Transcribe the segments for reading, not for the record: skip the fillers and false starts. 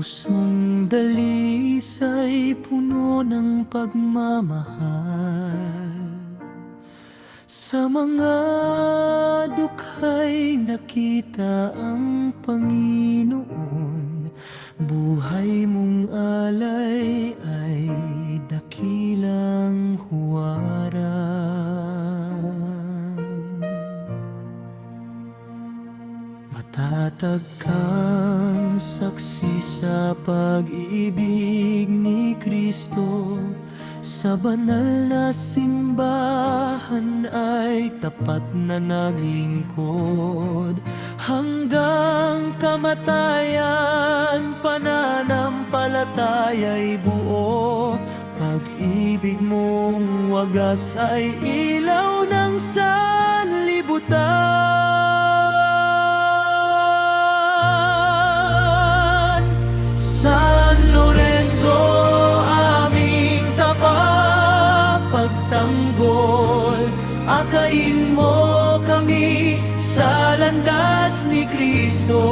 pusong dalisay puno ng pagmamahal. Sa mga dukha'y nakita ang Panginoon. Buhay mong alay ay dakilang huwaran. Matatag kang saksi sa pag-ibig ni Kristo. Sa banal na simbahan ay tapat na naglingkod. Hanggang kamatayan, pananampalataya'y buo. Pag-ibig mong wagas ay ilaw ng sanlibutan. San Lorenzo, aming tagapagtanggol, akayin mo kami sa landas ni Kristo.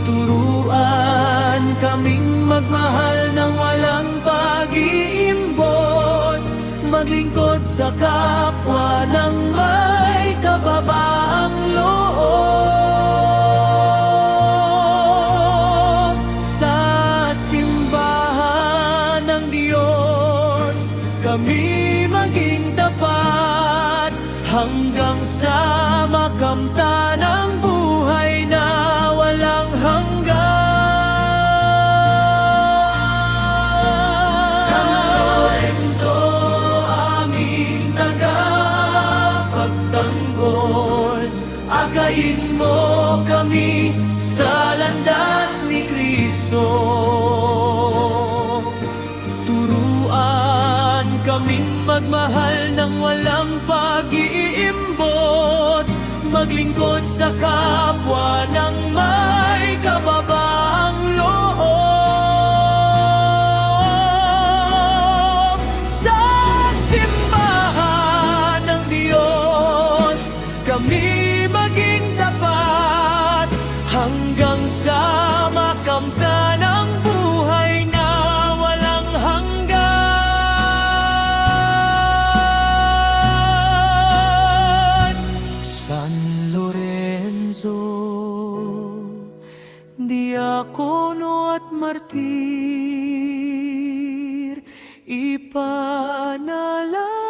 Turuan kaming magmahal ng walang pag-iimbot, maglingkod sa kapwa ng may kababaang loob. Sa simbahan ng Diyos kami maging tapat, hanggang sa makamtan ang buhay na walang hanggan. San Lorenzo, aming tagapagtanggol, akayin mo kami sa landas ni Kristo. Turuan kaming magmahal ng walang pag-iimbot, maglingkod sa kapwa ng may kababaang loob. Sa simbahan ng Diyos kami maging tapat, hanggang sa makamtan ang buhay na walang hanggan. San Lorenzo, diakono at martir, ipanalangin